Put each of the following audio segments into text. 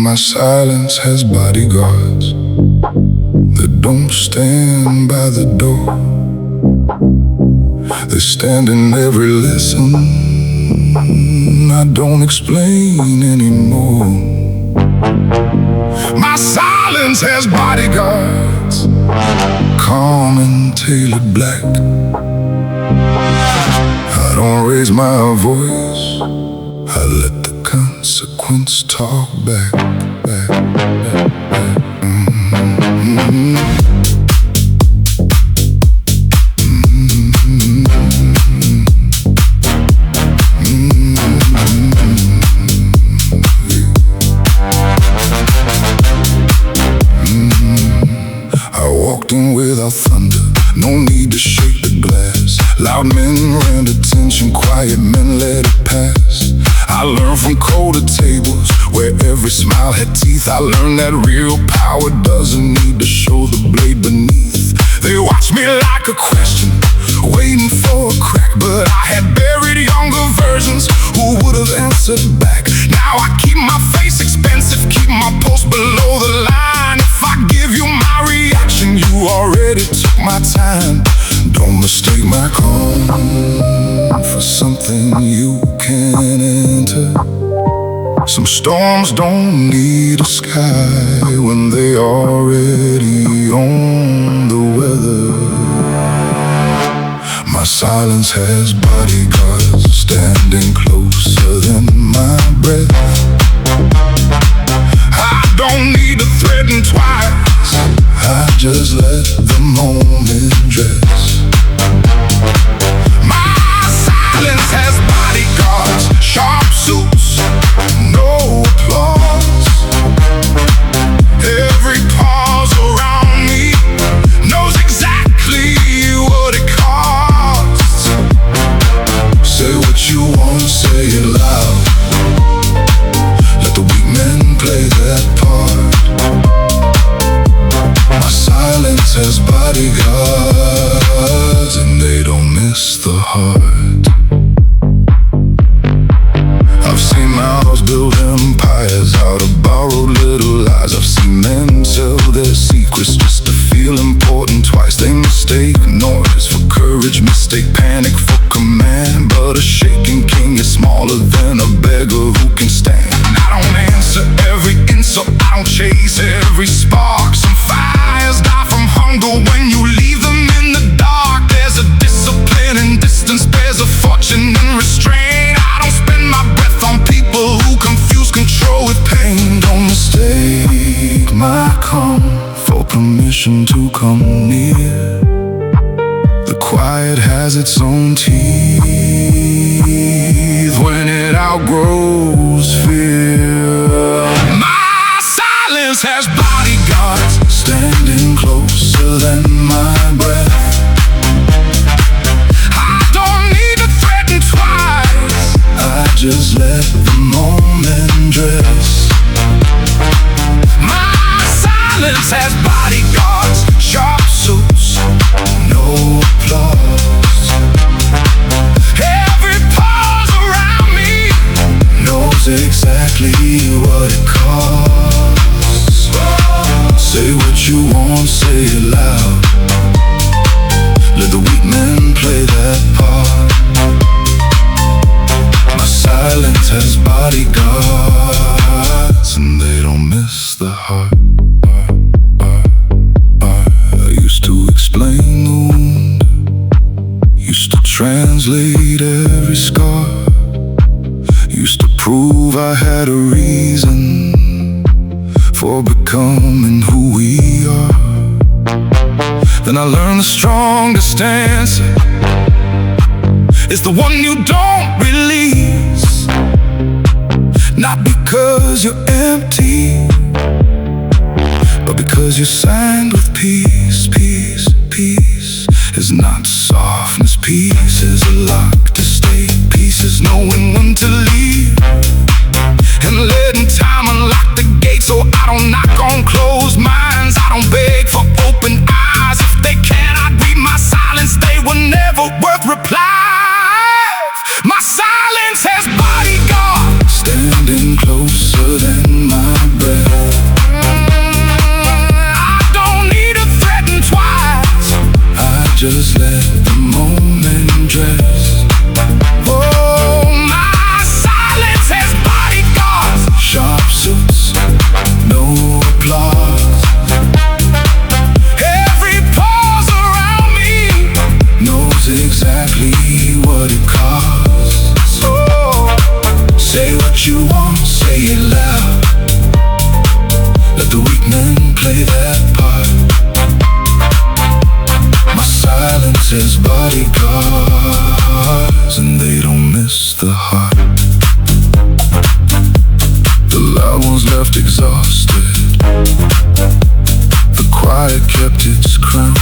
My silence has bodyguards that don't stand by the door. They stand in every lesson I don't explain anymore. My silence has bodyguards, calm and tailored black. I don't raise my voice, I let the consequence talk back. I walked in without thunder, no need to shake the glass. Loud men ran attention, quiet men let it pass. I learned from colder tables where every smile had teeth. I learned that real power doesn't need to show the blade beneath. They watched me like a question, waiting for a crack, but I had buried younger versions who would have answered back. Now I keep my face expensive, keep my pulse below the line. If I give you my reaction, you already took my time. Don't mistake my calm for something you can't enter. Some storms don't need a sky when they already own the weather. My silence has bodyguards standing closer than my breath. I don't need to threaten twice, I just let the moment dress. My silence has bodyguards, sharp suits, no applause. Every pause around me knows exactly what it costs. Say what you want, say it loud. Let the weak men play that part. My silence has bodyguards, and they don't miss the heart. I've seen mouths build empires out of borrowed little lies. I've seen men sell their secrets just to feel important twice. They mistake noise for courage, mistake panic for command. But a shaking king is smaller than a beggar who can stand. I don't answer every insult, I don't chase every spark. Some fires die from hunger when you leave them in the dark. There's a discipline and distance, there's a fortune and restraint. I don't spend my breath on people who confuse control with pain. Don't mistake my calm for permission to come near. The quiet has its own teeth when it outgrows fear. My silence has bodyguards standing closer than my breath. I don't need to threaten twice, I just let the moment dress. My silence has bodyguards, sharp suits, no applause. Every pause around me knows exactly what it costs. Say what you want, say it loud. Let the weak men play that part. My silence has bodyguards, and they don't miss the heart. I used to explain the wound, used to translate every scar, used to prove I had a reason for becoming who we are. Then I learned the strongest answer is the one you don't release. Not because you're empty, but because you're signed with peace. Peace, peace is not softness. Peace is a lock to stay. Peace is knowing when to leave and letting time unlock the gate so I don't knock on closed minds. I don't beg for open eyes. If they cannot read my silence, they were never worth reply. My silence has bodyguards standing closer than my breath. ones left exhausted. The quiet kept its crown.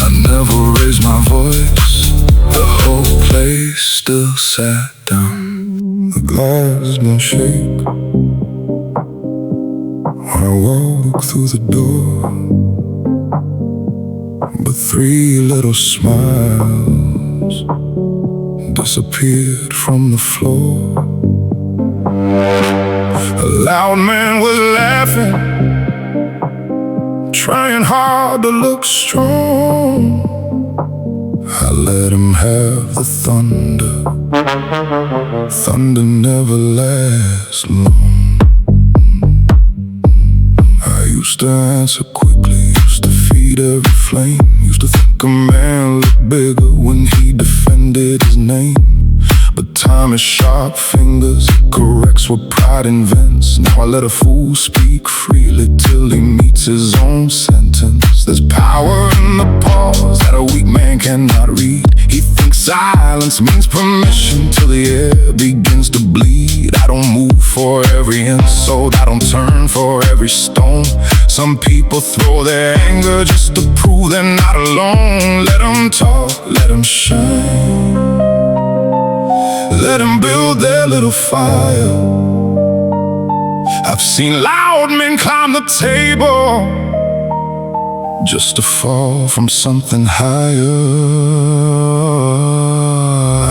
I never raised my voice. The whole place still sat down. The glass didn't shake when I walked through the door, but three little smiles disappeared from the floor. A loud man was laughing, trying hard to look strong. I let him have the thunder. Thunder never lasts long. I used to answer quickly, used to feed every flame, used to think a man looked bigger when he defended his name. But time is sharp fingers, it corrects what pride invents. Now I let a fool speak freely till he meets his own sentence. There's power in the pause that a weak man cannot read. He thinks silence means permission till the air begins to bleed. I don't move for every insult, I don't turn for every stone. Some people throw their anger just to prove they're not alone. Let them talk, let them shine. Let them build their little fire. I've seen loud men climb the table just to fall from something higher.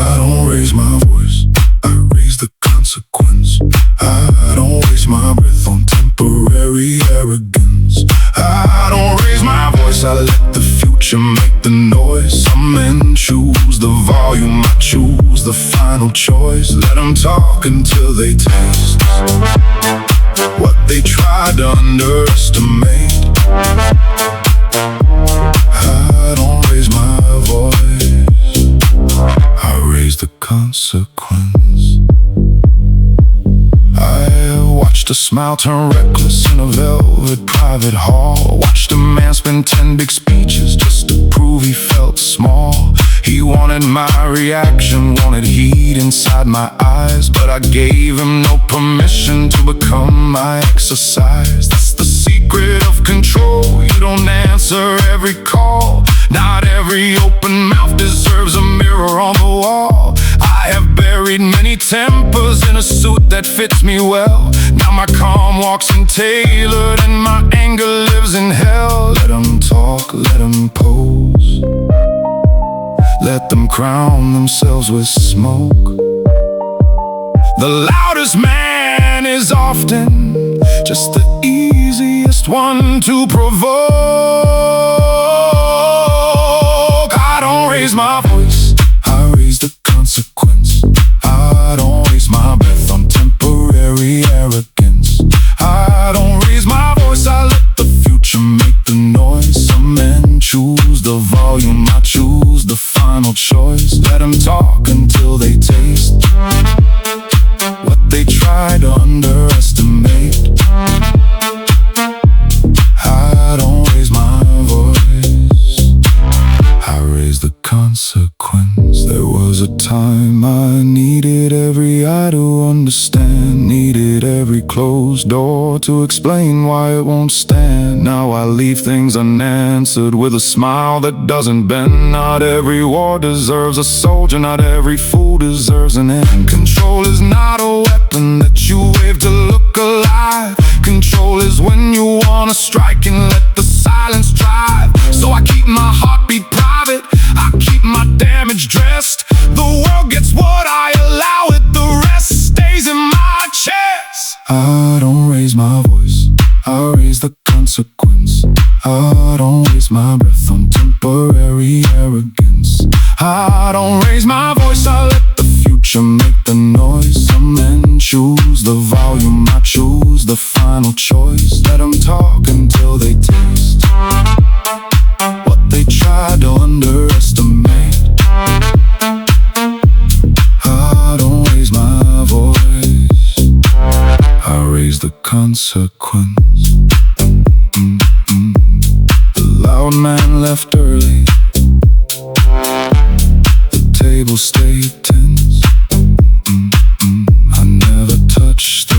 I don't raise my voice, I raise the consequence. I don't waste my breath on temporary arrogance. I don't raise my voice, I let the future make the noise. Some men choose the volume, I choose the final choice. Let them talk until they taste what they tried to underestimate. I don't raise my voice, I raise the consequence. I watched a smile turn reckless in a velvet private hall. Watched a man spend 10 big speeches just to prove he felt small. He wanted my reaction, wanted heat inside my eyes, but I gave him no permission to become my exercise. That's the secret of control. You don't answer every call. Not every open mouth deserves a mirror on the wall. I have buried many tempers in a suit that fits me well. Now my calm walks in tailored and my anger lives in hell. Let them talk, let them pose, let them crown themselves with smoke. The loudest man is often just the easiest one to provoke. I don't raise my voice, I raise the consequence. I don't waste my breath on temporary arrogance. I don't raise my voice, I let the future make the noise. Some men choose the volume, I choose the final choice. Let them talk until they taste what they try to underestimate. I don't raise my voice, I raise the consequence. There was a time I needed every eye to understand, needed every closed door to explain why it won't stand. Now I leave things unanswered with a smile that doesn't bend. Not every war deserves a soldier, not every fool deserves an end. Control is not a weapon that you wave to look alive. Control is when you wanna strike and let the silence drive. So I keep my heartbeat private, I keep my damage dressed. The world gets what I allow it, the rest stays in my chest. I don't raise my voice, I raise the consequence. I don't waste my breath on temporary arrogance. I don't raise my voice, I let the future make the noise. Some men choose the volume, I choose the final choice. Let them talk until they taste what they try to underestimate. I don't raise my voice, I raise the consequence. The loud man left early, the table stayed tense. I never touched the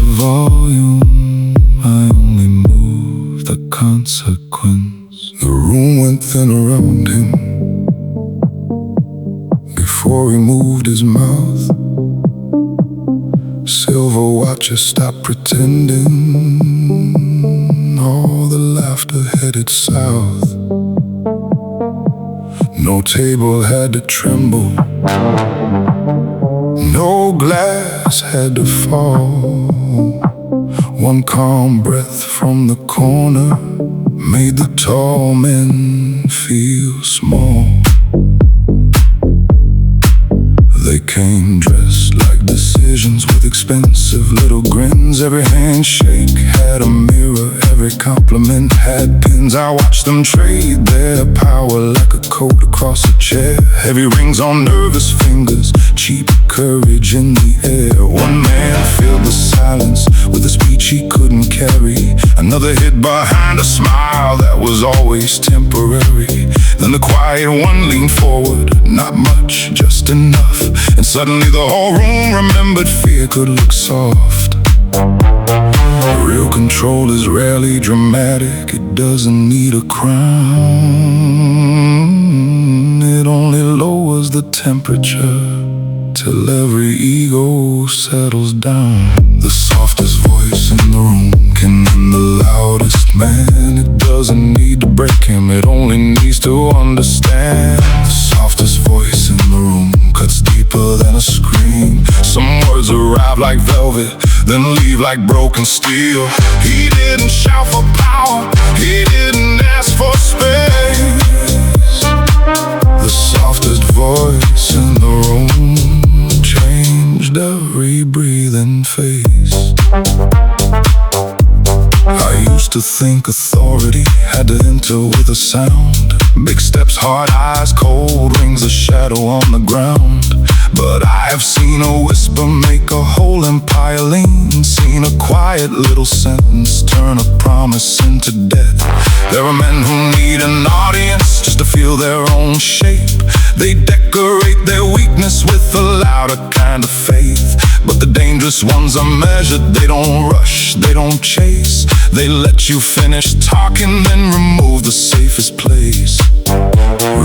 just stop pretending. All the laughter headed south. No table had to tremble, no glass had to fall. One calm breath from the corner made the tall men feel small. They came dressed like decisions with expensive little grins. Every handshake had a mirror, every compliment had pins. I watched them trade their power like a coat across a chair. Heavy rings on nervous fingers, cheap courage in the air. One man filled the silence with a speech he couldn't carry. Another hid behind a smile that was always temporary. Then the quiet one leaned forward, not much, just enough. And suddenly the whole room remembered fear could look soft. Real control is rarely dramatic, it doesn't need a crown. It only lowers the temperature till every ego settles down. The softest voice in the room can end the loudest man. It doesn't need to break him, it only needs to understand. The softest voice in the room cuts deeper than a scream. Some words arrive like velvet, then leave like broken steel. He didn't shout for power, he didn't ask for space. The softest voice in the room changed every breathing face. I used to think authority had to enter with a sound. Big steps, hard eyes, cold rings, a shadow on the ground. But I have seen a whisper make a whole empire lean. Seen a quiet little sentence turn a promise into death. There are men who need an audience just to feel their own shape. They decorate their weakness with a louder kind of faith. But the dangerous ones are measured, they don't rush, they don't chase. They let you finish talking, then remove the safest place.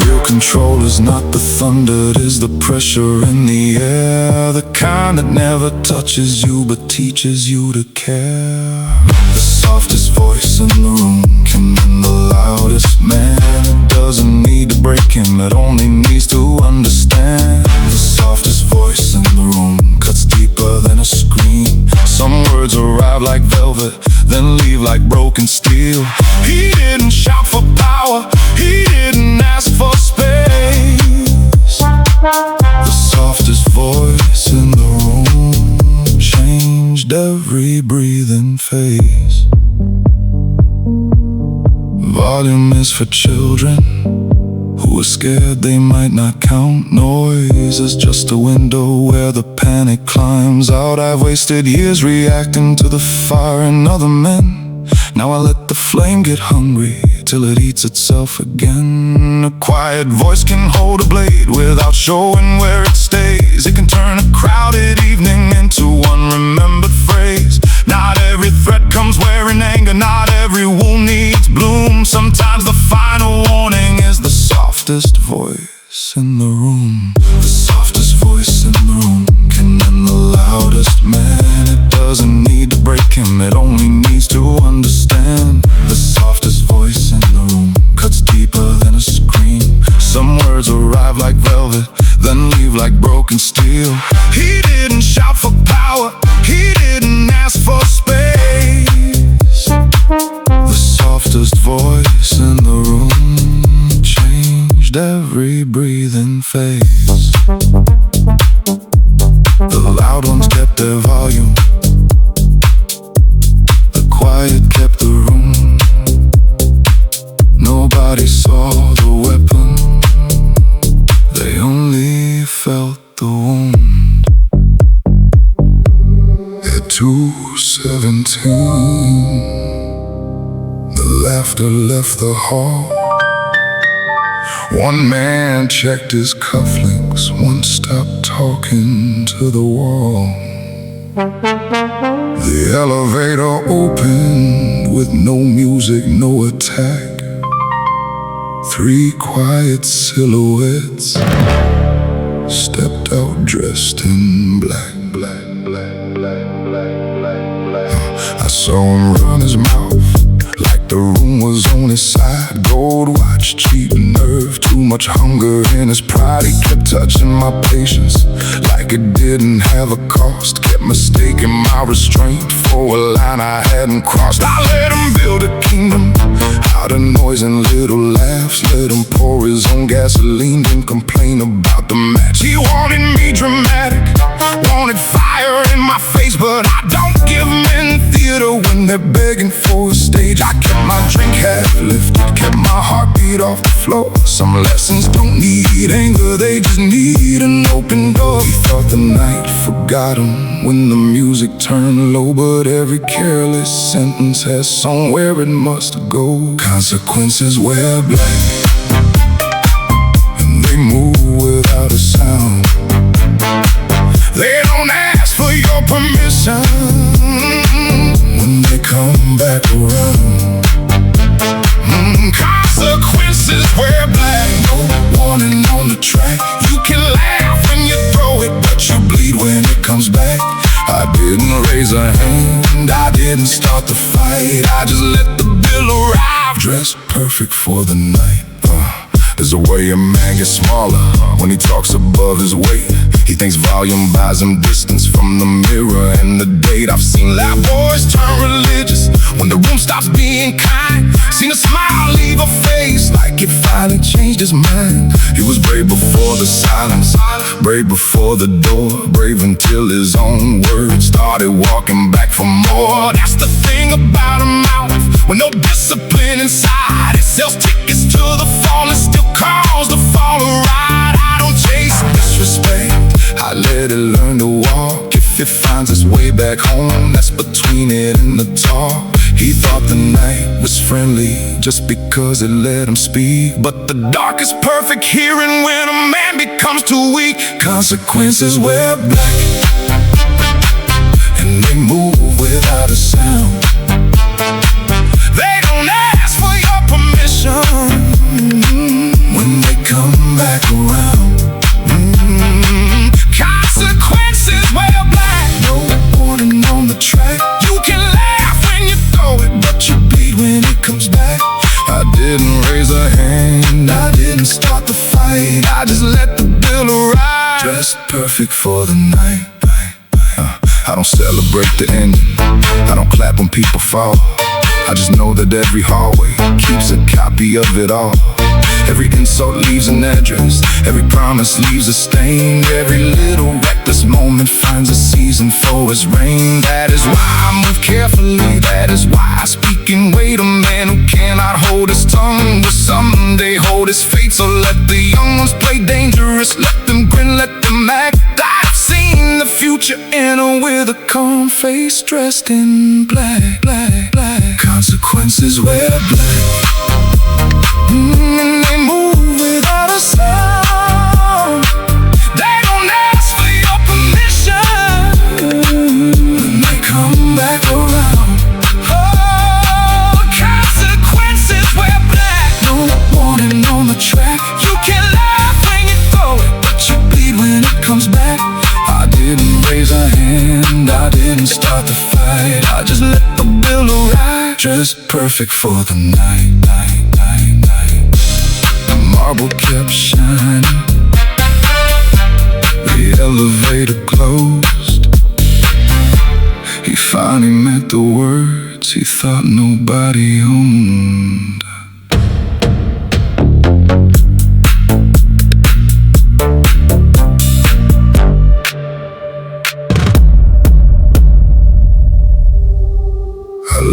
Real control is not the thunder, it is the pressure in the air. The kind that never touches you but teaches you to care. The softest voice in the room can end the loudest man. It doesn't need to break him, it only needs to understand. The softest voice in the room cuts deeper than a scream. Some words arrive like velvet, then leave like broken steel. He didn't shout for power, he didn't ask for space. The softest voice in the room changed every breathing face. Volume is for children who are scared they might not count. Noise is just a window where the panic climbs out. I've wasted years reacting to the fire in other men. Now I let the flame get hungry till it eats itself again. A quiet voice can hold a blade without showing where it stays. It can turn a crowded evening into one remembered phrase. Not every threat comes wearing anger, not every wound needs bloom. Sometimes the final warning is the softest voice in the room. The softest voice in the room can end the loudest man. It doesn't need to break him, it only needs to understand. The softest voice in the room cuts deeper than a scream. Some words arrive like velvet, then leave like broken steel. He didn't shout for power, he didn't ask for space. The softest voice in the room changed every breathing face. The loud ones kept their volume, the quiet kept the room. Nobody saw the weapon, they only felt the wound. At 2:17, the laughter left the hall. One man checked his cufflinks, one stopped talking to the wall. The elevator opened with no music, no attack. Three quiet silhouettes stepped out dressed in black, black, black, black, black, black. saw him run his mouth like the room was on his side. Gold watch, cheap nerve, too much hunger in his pride. He kept touching my patience like it didn't have a cost. Kept mistaking my restraint for a line I hadn't crossed. I let him build a kingdom out of noise and little laughs. Let him pour his own gasoline, then complain about the match. He wanted me dramatic, wanted fire in my face, but I don't give men theater when they're begging for a stage. I kept my drink half lifted, kept my heartbeat off the floor. Some lessons don't need anger, they just need an open door. He thought the night forgot him when the music turned low, but every careless sentence has somewhere it must go. Consequences wear black, and they move without a sound. They don't ask for your permission when they come back around. Consequences wear black, no warning on the track. You can laugh when you throw it, but you bleed when it comes back. I didn't raise a hand, I didn't start the fight. I just let the bill arrive, dressed perfect for the night. There's a way a man gets smaller when he talks above his weight. He thinks volume buys him distance from the mirror and the date. I've seen loud boys turn religious when the room stops being kind. Seen a smile leave a face like it finally changed his mind. He was brave before the silence, brave before the door, brave until his own words started walking back for more. That's the thing about a mouth with no discipline inside. It sells tickets to the fall and still calls the fall a ride. I don't chase disrespect, I let it learn to walk. If it finds its way back home, that's between it and the talk. He thought the night was friendly just because it let him speak, but the dark is perfect hearing when a man becomes too weak. Consequences wear black, and they move without a sound. They don't ask for your permission when they come back around. Consequences wear black, no warning on the track. You can laugh when you throw it, but you bleed when it comes back. I didn't raise a hand, I didn't start the fight. I just let the bill arrive, dressed perfect for the night. I don't celebrate the ending, I don't clap when people fall. I just know that every hallway keeps a copy of it all. Every insult leaves an address, every promise leaves a stain. Every little reckless moment finds a season for its rain. That is why I move carefully, that is why I speak in weight. A man who cannot hold his tongue will someday hold his fate. So let the young ones play dangerous, let them grin, let them act. I've seen the future enter with a calm face, dressed in black, black, black. Consequences wear black, and they move without a sound. They don't ask for your permission when they come back around. Oh, consequences wear black, no warning on the track. You can laugh when you throw it, but you bleed when it comes back. I didn't raise a hand, I didn't start the fight. I just let the bill arrive, dressed perfect for the night. The marble kept shining, the elevator closed. He finally met the words he thought nobody owned.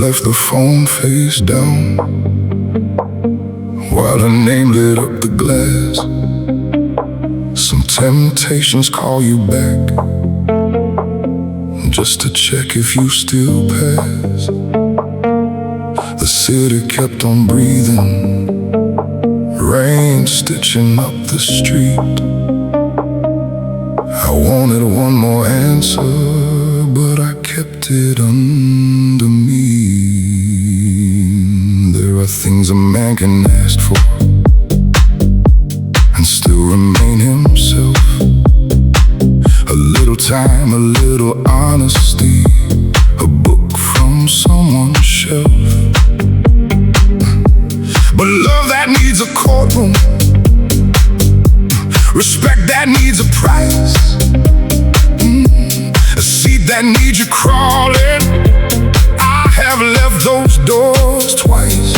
Left the phone face down while her name lit up the glass. Some temptations call you back just to check if you still pass. The city kept on breathing, rain stitching up the street. I wanted one more answer, but I kept it under me. There are things a man can ask for and still remain himself. A little time, a little honesty, a book from someone shelf. But love that needs a courtroom, respect that needs a price, a seat that needs you crawling. I have left those doors twice.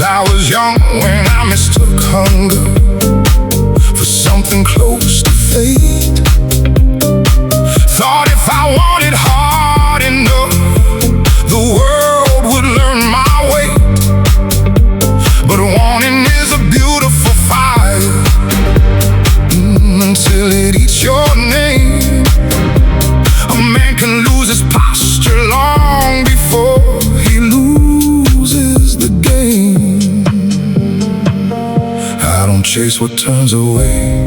I was young when I mistook hunger for something close to fate. Thought if I wanted hard enough, the world would learn my weight. But wanting is a beautiful fire, until it eats your name. A man can lose his posture long before he loses the game. I don't chase what turns away,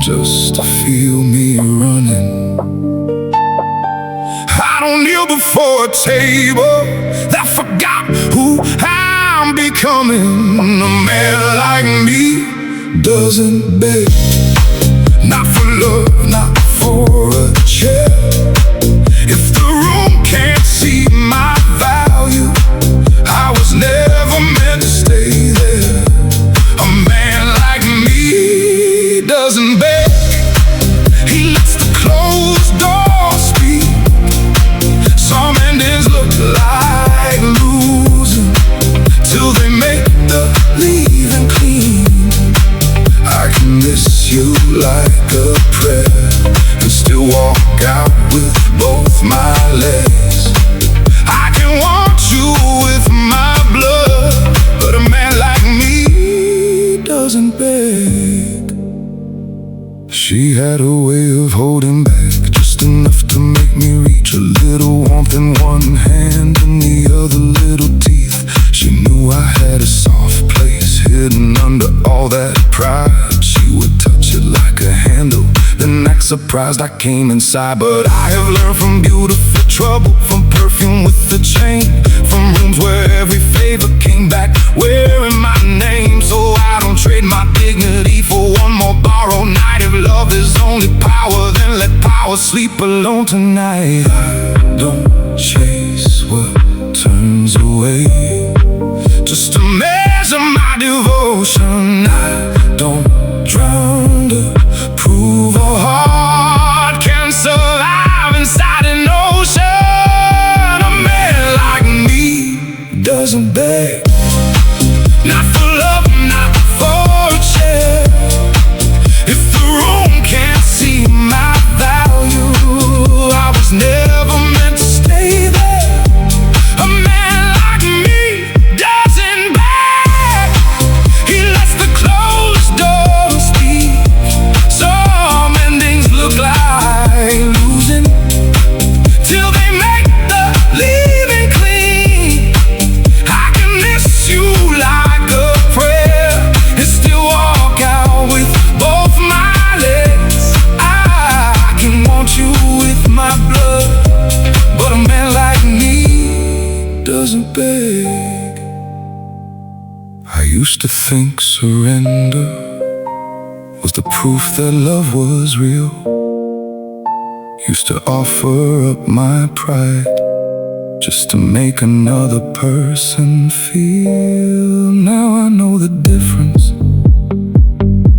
just to feel me running. I don't kneel before a table that forgot who I'm becoming. A man like me doesn't beg, not for love, not for a chair. If the room can't see my value, I was never meant to stay there. A man like me doesn't beg, he lets the closed door speak. Some endings look like losing till they make the leaving clean. I can miss you like a prayer and still walk out with both my legs. I can want you with my blood, but a man like me doesn't beg. She had a way of holding back just enough to make me reach. A little warmth in one hand and the other little teeth. She knew I had a soft place hidden under all that pride. She would touch it like a handle, then act surprised I came inside. But I have learned from beautiful trouble, from perfume with the chain, from rooms where every favor came back wearing my name. So I don't trade my dignity for one more borrowed night. If love is only power, then let power sleep alone tonight. I don't chase what turns away, just to measure my devotion. I don't drown to prove a heart can survive inside an ocean. A man like me doesn't beg, not for love, not for a chair. If the room can't see my value, I was never meant to stay there. A man like me doesn't beg, he lets the closed door speak. Some endings look like losing till they make the leaving clean. I can miss you like a prayer and still walk out with both my legs. I can want you with my blood, but a man like me doesn't beg. I used to think surrender was the proof that love was real. Used to offer up my pride just to make another person feel. Now I know the difference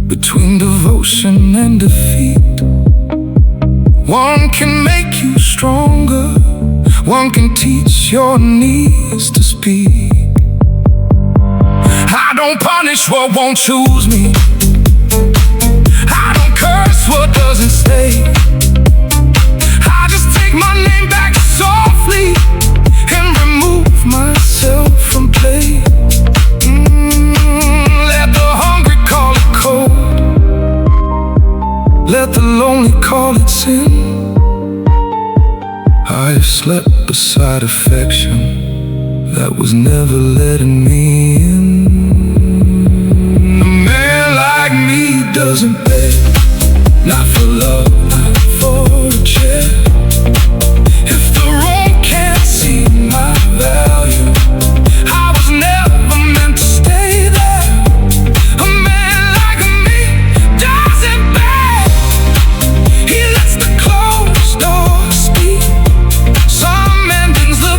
between devotion and defeat. One can make you stronger, one can teach your needs to speak. I don't punish what won't choose me, I don't curse what doesn't stay. I just take my name back softly and remove myself from play. Let the hungry call it cold, let the lonely call it sin. I have slept beside affection that was never letting me in. A man like me doesn't beg, not for love, not for a chair. If the room can't see my value, I was never meant to stay there. A man like me doesn't beg, he lets the closed door speak. Some endings look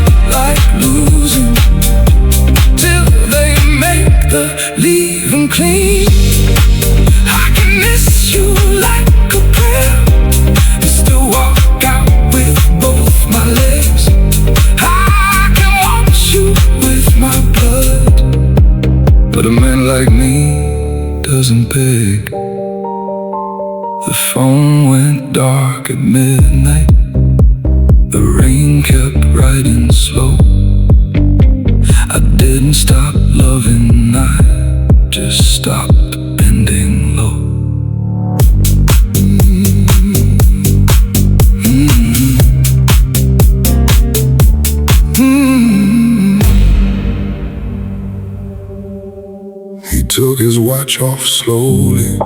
phone went dark at midnight. The rain kept riding slow. I didn't stop loving, I just stopped bending low. He took his watch off slowly,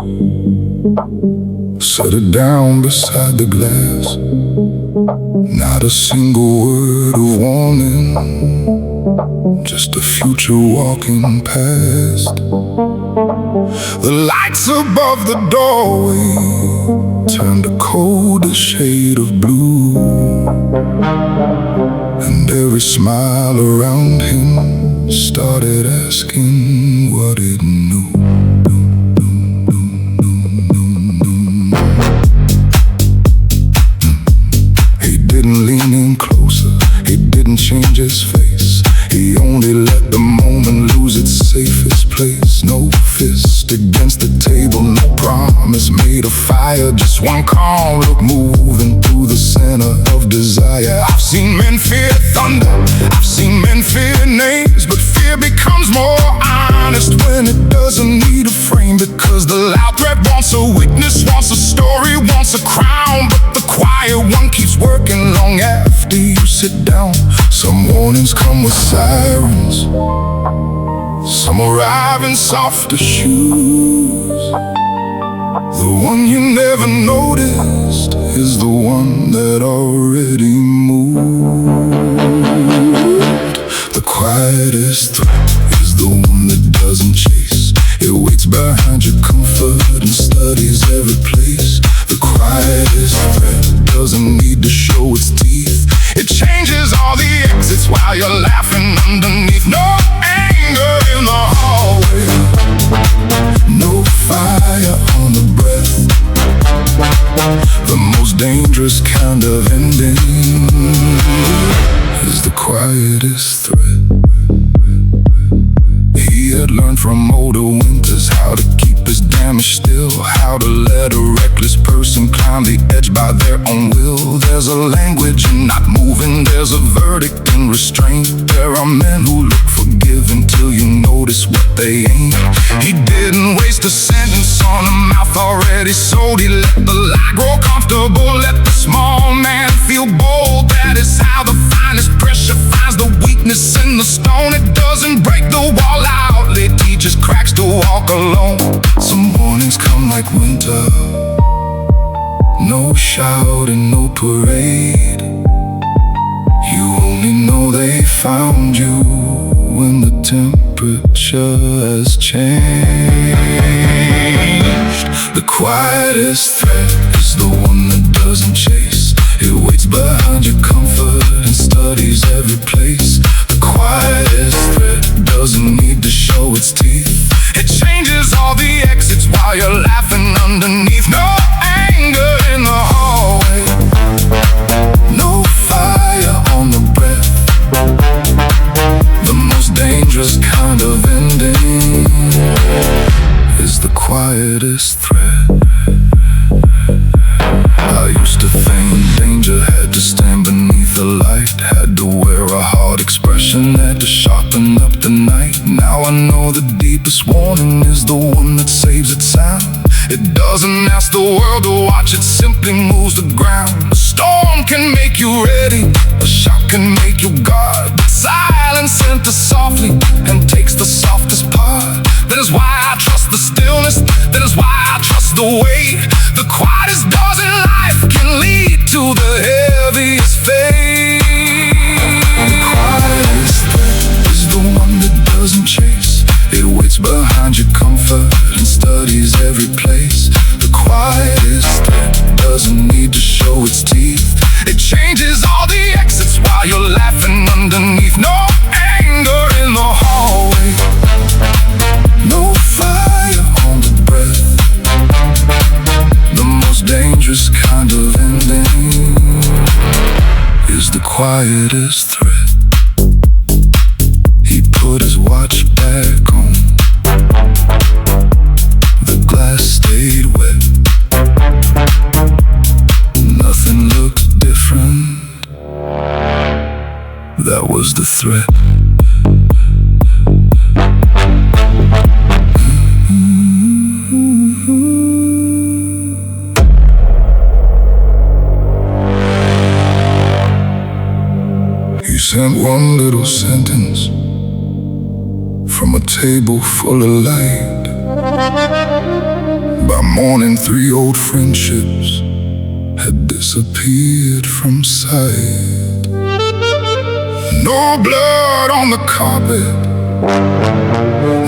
set it down beside the glass. Not a single word of warning, just a future walking past. The lights above the doorway turned a colder shade of blue, and every smile around him started asking what it knew. He didn't lean in closer, he didn't change his face. He only let the moment lose its safest place. No fist against the table, no promise made of fire. Just one calm look moving through the center of desire. I've seen men fear thunder, I've seen men fear names, but fear becomes more honest when it doesn't need a frame. Because the loud threat wants a witness, wants a story, wants a crown, but the quiet one keeps working long after you sit down. Some warnings come with sirens, some arrive in softer shoes. The one you never noticed is the one that already moved. The quietest threat is the one that doesn't chase. It waits behind your comfort and studies every place. The quietest threat doesn't need to show its teeth. It changes all the exits while you're laughing underneath. No anger in the hallway, no fire on the breath. The most dangerous kind of ending is the quietest threat. He had learned from older winters how to keep his damage still, how to let a reckless person climb the edge by their own will. There's a language in not moving, there's a verdict in restraint. There are men who look forgiving till you notice what they ain't. He didn't waste a sentence on a mouth already sold. He let the lie grow comfortable, let the small man feel bold. That is how the finest pressure finds the weakness in the stone. It doesn't break the wall out, it teaches cracks to walk alone. Some mornings come like winter, no shouting, no parade. You only know they found you when the temperature has changed. The quietest threat is the one that doesn't chase. It waits behind your comfort and studies every place. The quietest threat doesn't need to show its teeth. It changes all the exits while you're laughing underneath. No anger in the hallway, no fire on the breath. The most dangerous kind of ending is the quietest threat. I used to think danger had to stand beneath the light, had to wear a hard expression, had to sharpen up the night. Now I know the deepest warning is the one that saves its sound. It doesn't ask the world to watch, it simply moves the ground. A storm can make you ready, a shock can make you guard, but silence enters softly and takes the softest part. That is why I trust the stillness, that is why I trust the weight. The quietest doors in life can lead to the heaviest fate. The quietest threat is the one that doesn't chase. It waits behind your comfort and studies every place. The quietest threat doesn't need to show its teeth. It changes all the exits while you're laughing underneath. No anger in the hallway, no fire on the breath. The most dangerous kind of ending is the quietest threat. He put his watch back on, the glass stayed wet. that was the threat. He sent one little sentence from a table full of light. By morning, 3 old friendships had disappeared from sight. No blood on the carpet,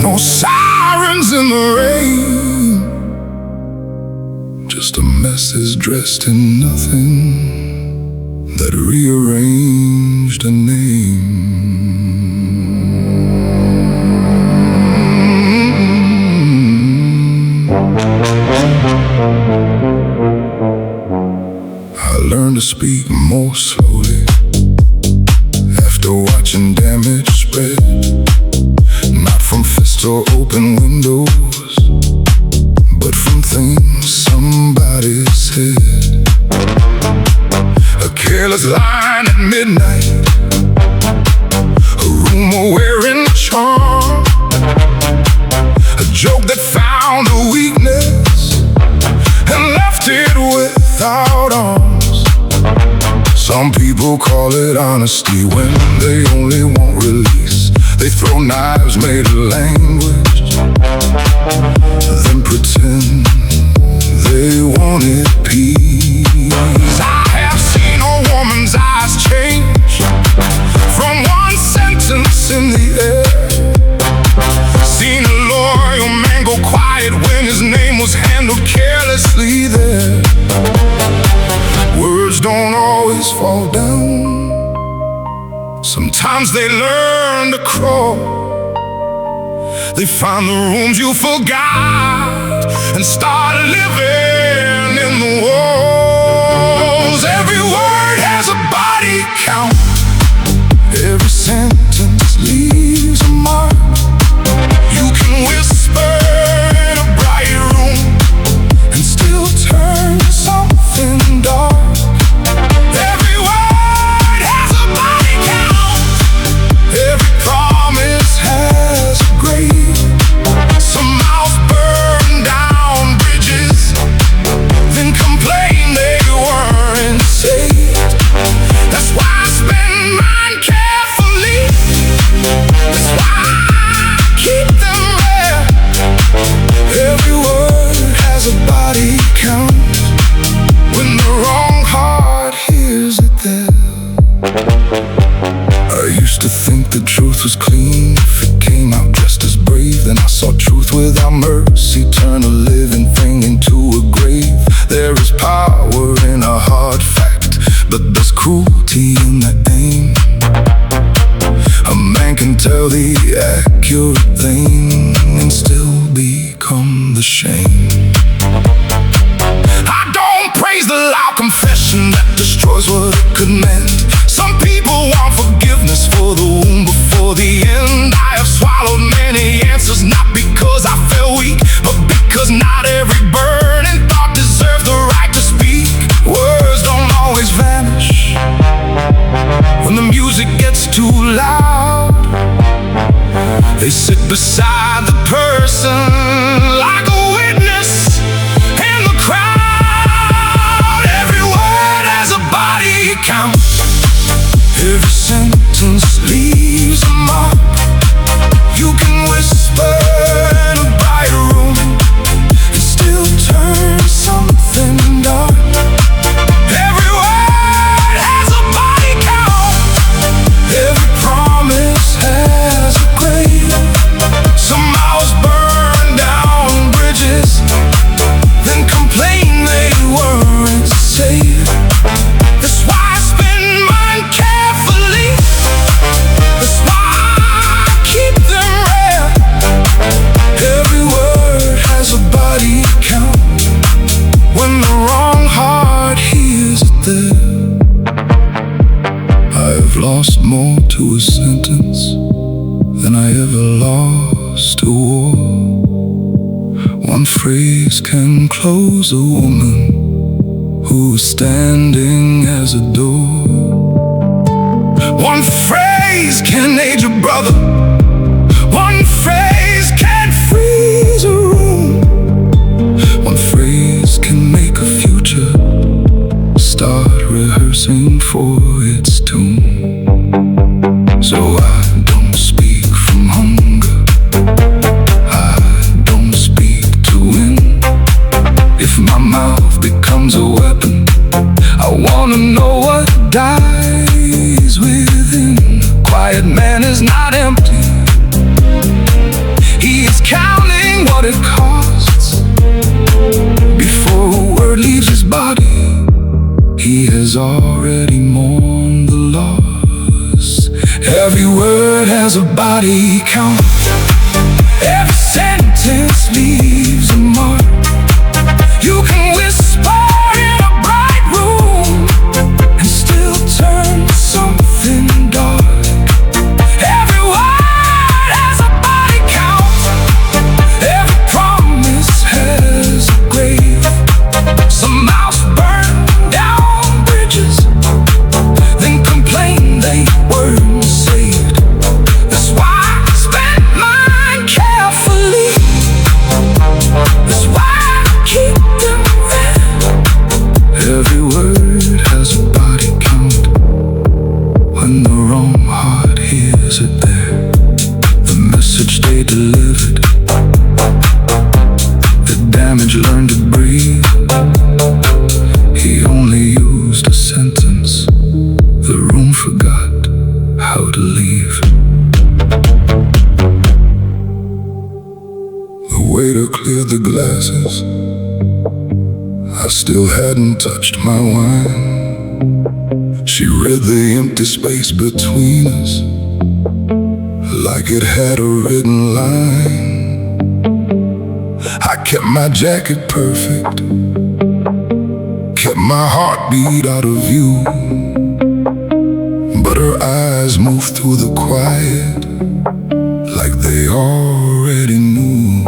no sirens in the rain, just a message dressed in nothing that rearranged a name. I learned to speak more slowly after watching damage spread, not from fists or open windows, but from things somebody said. A careless line at midnight, a rumor wearing a charm, a joke that found a weakness and left it without arms. Some people call it honesty when they only want release. They throw knives made of language, then pretend they wanted peace. I have seen a woman's eyes change from one sentence in the air. Seen a loyal man go quiet when his name was handled carelessly there. Words don't always fall down, sometimes they learn to crawl. They find the rooms you forgot and start living in the walls. Every word has a body count, every sentence leaves a mark. You can whisper in a bright room and still turn to something dark. Every word has a body count, every promise has a grave. Some mouths burn down bridges, then complain they weren't saved. That's why I spend mine carefully. That's why I keep them rare. Every word has a body count when the wrong heart hears it there. I used to think the truth was clean if it came out just as brave. Then I saw truth without mercy turn a living thing into a grave. There is power in a hard fact, but there's cruelty in the aim. A man can tell the accurate thing and still become the shame. I don't praise the loud confession that destroys what it could mend. Some people want forgiveness for the wound before the end. I have swallowed many answers, not because I felt weak, but because not every burning thought deserved the right to speak. Words don't always vanish when the music gets too loud. They sit beside the person like a witness in the crowd. Every word has a body count, every sentence leaves a mark. You can whisper in a bright room and still turn something dark. Every word has a body count, every promise has a grave. Some mouths burn down bridges, then complain they weren't safe. That's why I spend mine carefully. That's why I keep them rare. Every word has a body count when the wrong heart hears it there. I've lost more to a sentence than I ever lost to war. One phrase can close a woman who was standing as a door. One phrase phrase can age a brother. One phrase can freeze a room. One phrase can make a future start rehearsing for its tune. So I don't speak from hunger, I don't speak to win. If my mouth becomes a weapon, I wanna know what dies within. Quiet man is not empty, he is counting what it costs. Before a word leaves his body, he has already mourned the loss. Every word has a body count, every sentence leaves a mark. You can whisper in a bright room and still turn something dark. Every word has a body count, every promise has a grave. Some mouths burn down bridges, then complain they weren't saved. That's why I spend mine carefully. That's why I keep them red. Every word has a body count. When the wrong heart hears it there, the message they delivered, the damage learned to breathe. He only used a sentence, the room forgot how to leave. The waiter cleared the glasses, I still hadn't touched my wine. She read the empty space between us like it had a written line. I kept my jacket perfect, kept my heartbeat out of view, but her eyes moved through the quiet like they already knew.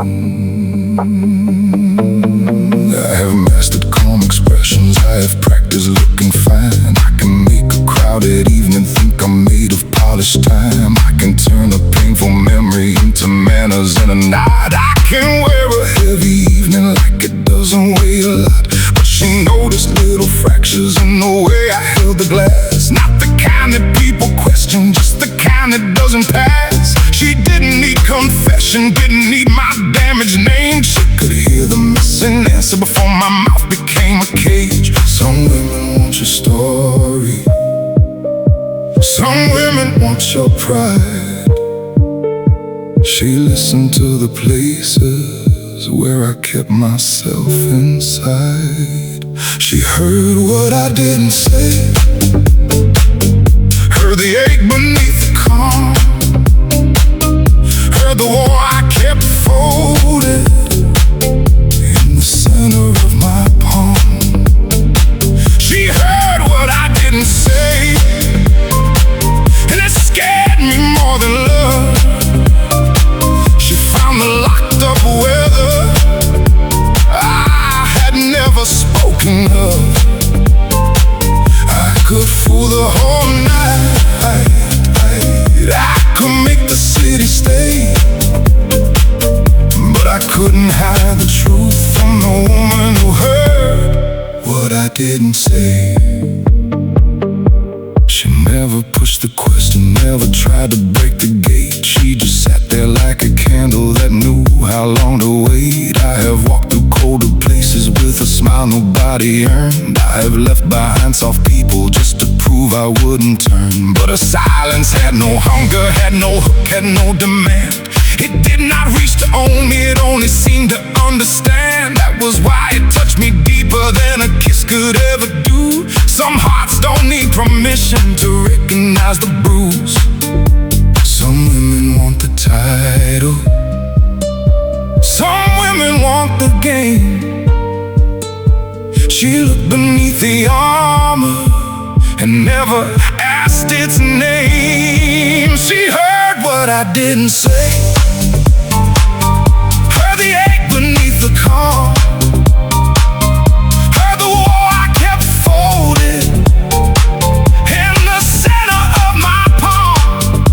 I have mastered calm expressions, I have practiced looking fine. I can make a crowded evening think I'm made of polished time. I can turn a painful memory into manners in a night. I can wear a heavy evening like it doesn't weigh a lot, but she noticed little fractures in the way I held the glass. Not the kind that people question, just the kind that doesn't pass. She didn't need confession, didn't need my damaged name. She could hear the missing answer before my mouth became a cage. Some women want your story, some women want your pride. She listened to the places where I kept myself inside. She heard what I didn't say, heard the ache beneath the calm, heard the war I kept folded in the center of my palm. She heard what I didn't say, and it scared me more than love. She found the locked up weather I had never spoken of. I could fool the whole night, I could make the city stay, but I couldn't hide the truth from the woman who heard what I didn't say. She never pushed the question, never tried to break the gate. She just sat there like a candle that knew how long to wait. I have walked through colder places with a smile nobody earned. I have left behind soft people just to prove I wouldn't turn. But her silence had no hunger, had no hook, had no demand. It did not reach to own me, it only seemed to understand. That was why it touched me deeper than a kiss could ever do. Some hearts don't need permission to recognize the bruise. Some women want the title, some women want the game. She looked beneath the armor and never asked its name. She heard what I didn't say, heard the ache beneath the calm, heard the war I kept folded in the center of my palm.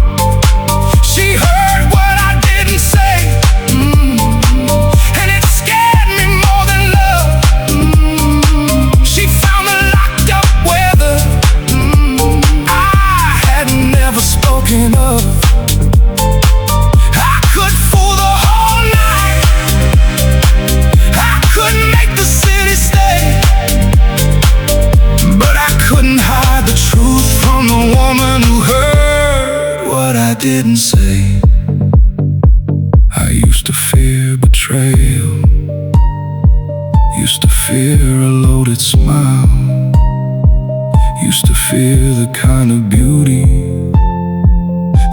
didn't say. I used to fear betrayal, used to fear a loaded smile, used to fear the kind of beauty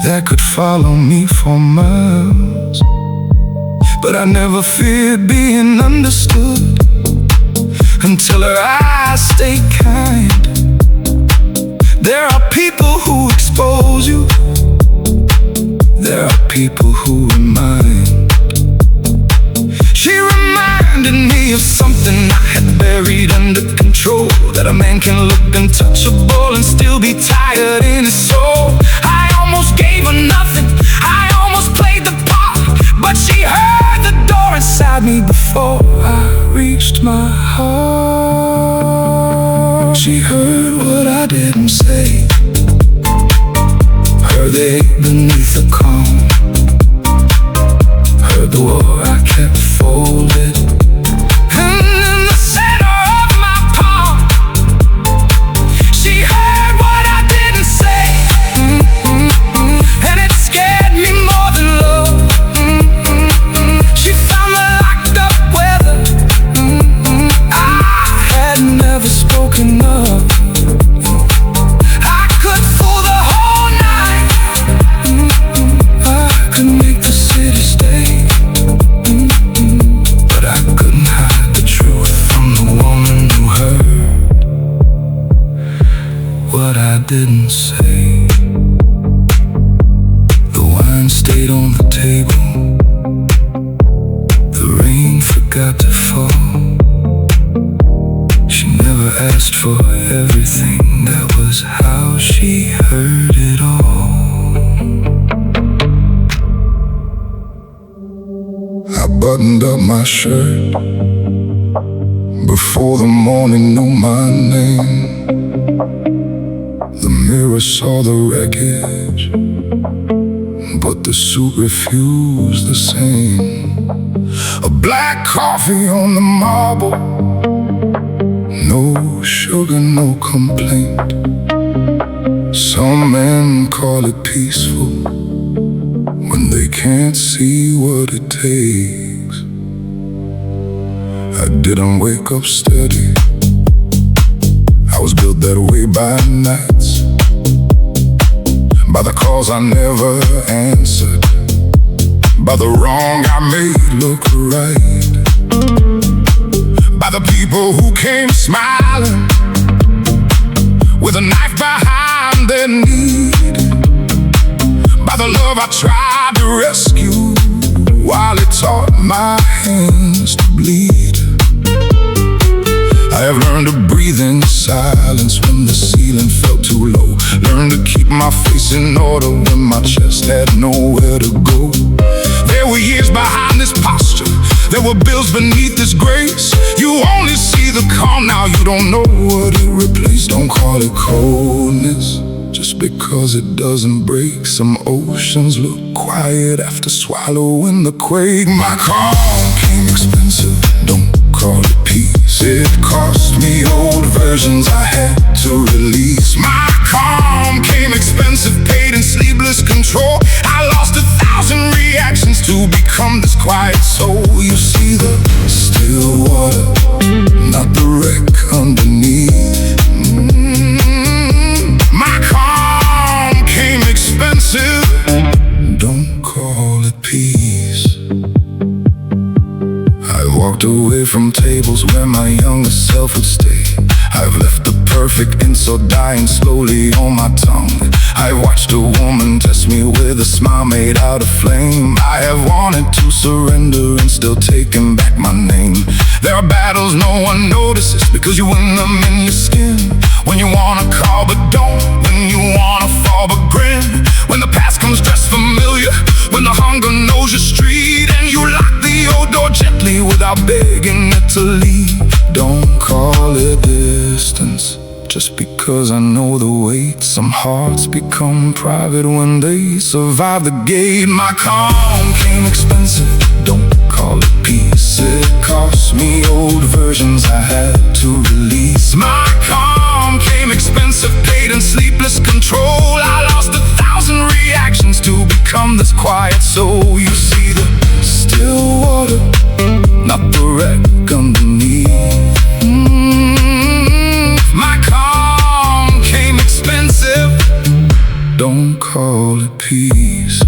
that could follow me for miles. But I never feared being understood until her eyes stay kind. There are people who expose you, there are people who remind. She reminded me of something I had buried under control, that a man can look untouchable and still be tired in his soul. I almost gave her nothing, I almost played the part, but she heard the door inside me before I reached my heart. She heard what I didn't say, heard the ache beneath the calm, heard the war I kept folded, and in the center of my palm, she heard what I didn't say, and it scared me more than love. She found the locked up weather I had never spoken of. I could fool the whole night, I could make the city stay, but I couldn't hide the truth from the woman who heard what I didn't say. The wine stayed on the table, the rain forgot to fall. She never asked for everything, that was how she heard it all. I buttoned up my shirt before the morning knew my name. The mirror saw the wreckage, but the suit refused the same. A black coffee on the marble, no sugar, no complaint. Some men call it peaceful when they can't see what it takes. I didn't wake up steady, I was built that way by nights, by the calls I never answered, by the wrong I made look right, by the people who came smiling with a knife behind their need, by the love I tried to rescue while it taught my hands to bleed. I have learned to breathe in silence when the ceiling felt too low, learned to keep my face in order when my chest had nowhere to go. There were years behind this posture, there were bills beneath this grace. You only see the calm now, you don't know what it replaced. Don't call it coldness just because it doesn't break. Some oceans look quiet after swallowing the quake. My calm came expensive, don't call it peace. It cost me old versions I had to release. My calm came expensive, paid in sleepless control. I lost 1,000 reactions to become this quiet soul. You see the still water, not the wreck underneath. My calm came expensive, don't call it peace. I walked away from tables where my younger self would stay. I've left the perfect insult dying slowly on my tongue. I watched a woman test me with a smile made out of flame. I have wanted to surrender and still taking back my name. There are battles no one notices because you win them in your skin. When you wanna call but don't, when you wanna fall but grin, when the past comes dressed familiar, when the hunger knows your street, and you lock the old door gently without begging it to leave. Don't call it distance just because I know the weight. Some hearts become private when they survive the gate. My calm came expensive, don't call it peace. It cost me old versions I had to release. My calm came expensive, paid in sleepless control. I lost 1,000 reactions to don't call it peace.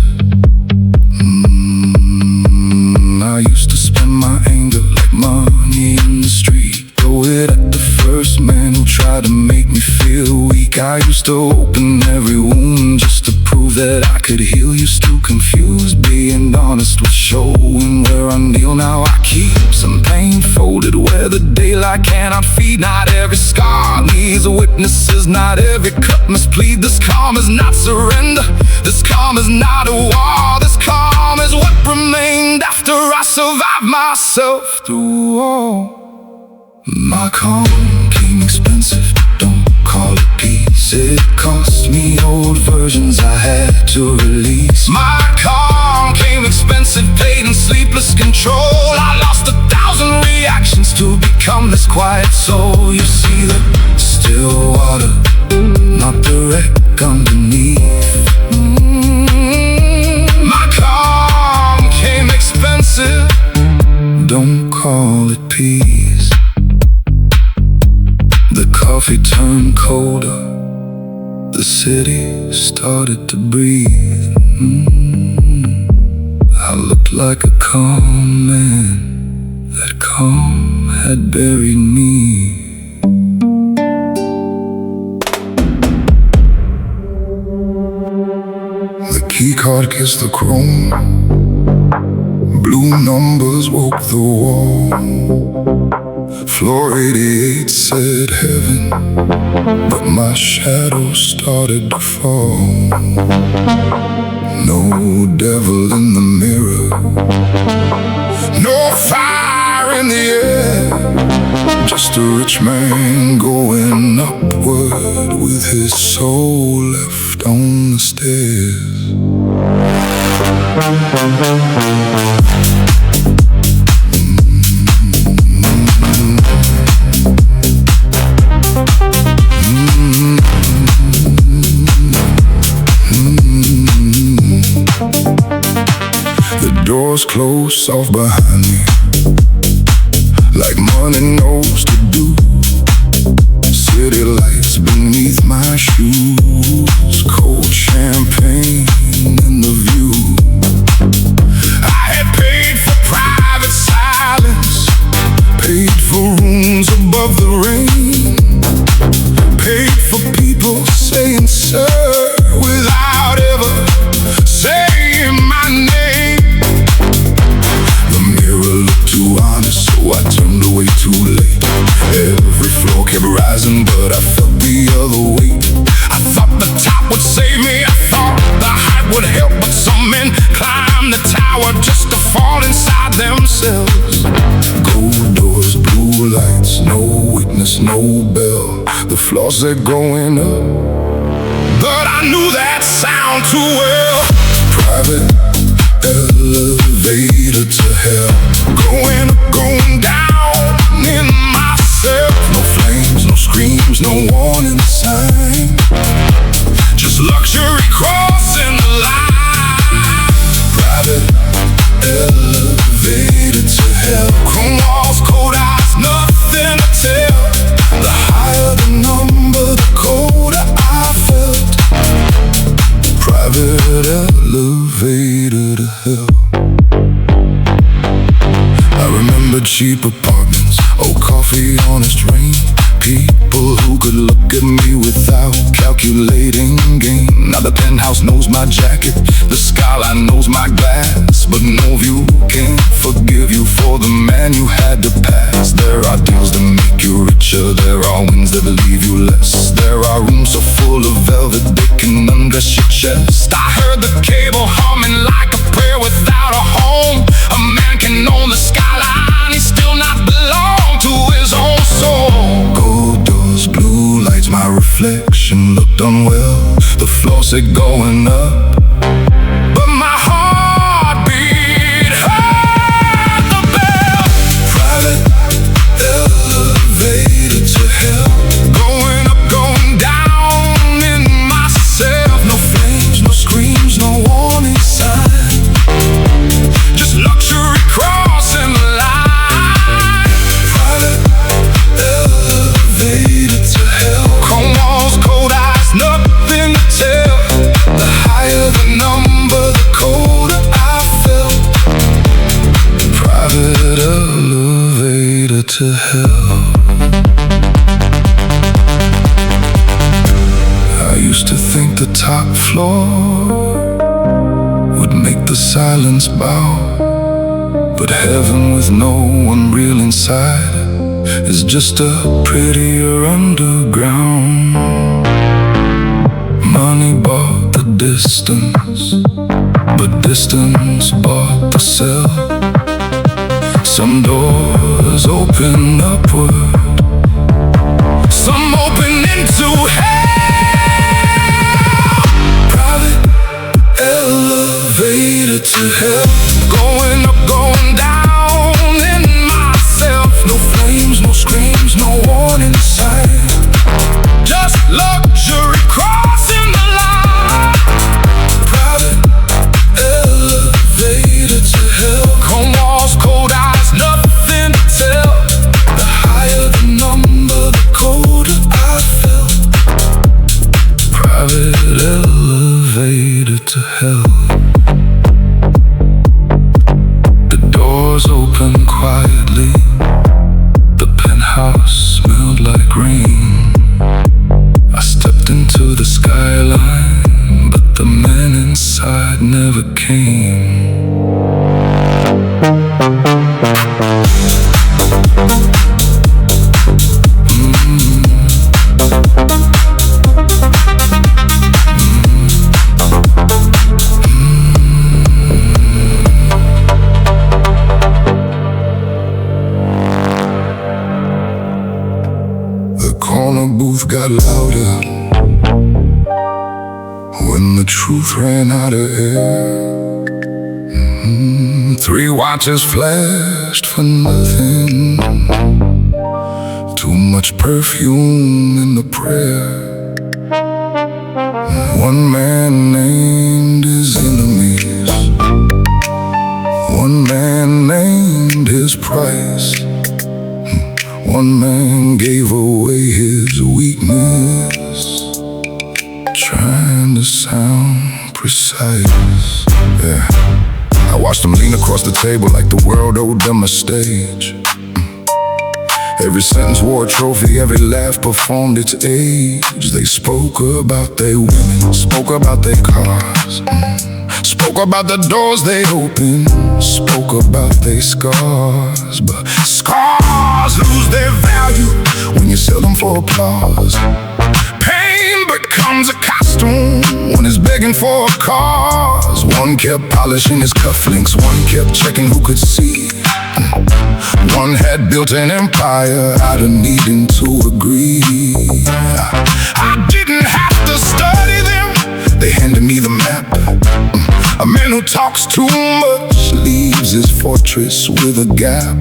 I used to spend my anger like money in the street. Throw it at the first man who tried to make me feel weak. I used to open every wound just to prove that I could heal. Used to confuse being honest with showing where I kneel. Now I keep some pain folded where the daylight cannot feed. Not every scar needs witnesses, not every cut must plead. This calm is not surrender, this calm is not a war. This calm is what remained after I survived myself through all. My calm came expensive, don't call it peace. It cost me old versions I had to release. My calm came expensive, paid in sleepless control. I lost 1,000 reactions to become this quiet soul. You see the still water, not the wreck underneath. My calm came expensive, don't call it peace. The coffee turned colder, the city started to breathe. I looked like a calm man, that calm had buried me. The keycard kissed the chrome, blue numbers woke the wall. Floor 88 said heaven, but my shadow started to fall. No devil in the mirror, no fire in the air, just a rich man going upward with his soul left on the stairs. Doors closed soft behind me, like money knows to do. City lights beneath my shoes, cold champagne in the view. I had paid for private silence, paid for rooms above the rain, paid for people saying sir without ever saying my name. Too honest, so I turned away too late. Every floor kept rising, but I felt the other weight. I thought the top would save me, I thought the height would help, but some men climb the tower just to fall inside themselves. Gold doors, blue lights, no witness, no bell. The floor said going up, but I knew that sound too well. Private elevator to hell, going up, going down in myself. No flames, no screams, no warning sign, just luxury crossing the line. Private elevator to hell, chrome walls, cold eyes, nothing to tell. The higher the number, the colder I felt. Private elevator to hell. I remember cheap apartments, old coffee, honest rain, people who could look at me without calculating gain. Now the penthouse knows my jacket, the skyline knows my glass, but no view can forgive you for the man you had to pass. There are deals that make you richer, there are winds that leave you less. There are rooms so full of velvet they can undress your chest. I heard the cable humming like a prayer without a home. A man can own the skyline, he still not belong to his own soul. Gold doors, blue lights, my reflection looked unwell. The floor said going up, but my heartbeat heard the bell. Private elevator to hell, going up, going down in myself. No flames, no screams, no warning sign, just luxury crossing the line. Private elevator to hell, chrome walls, cold eyes, nothing to tell. floor would make the silence bow. But heaven with no one real inside is just a prettier underground. Money bought the distance, but distance bought the cell. Some doors open upward, some open into hell. Private elevator to hell. Going up, going down in myself. No flames, no screams, no warning sign. Just luxury crossing the line. Private elevator to hell. Cold walls, cold eyes, nothing to tell. The higher the number, the colder I felt. Private elevator to hell. Open quietly. The penthouse smelled like rain. I stepped into the skyline, but the man inside never came. Got louder when the truth ran out of air. 3 watches flashed for nothing. Too much perfume in the prayer. One man named his enemies. One man named his price. One man gave away his weakness, trying to sound precise. Yeah, I watched them lean across the table like the world owed them a stage. Every sentence wore a trophy, every laugh performed its age. They spoke about their women, spoke about their cars, spoke about the doors they opened, spoke about their scars. But scars lose their value when you sell them for applause. Pain becomes a costume when it's begging for a cause. One kept polishing his cufflinks, one kept checking who could see. One had built an empire out of needing to agree. I didn't have to study them, they handed me the map. A man who talks too much leaves his fortress with a gap.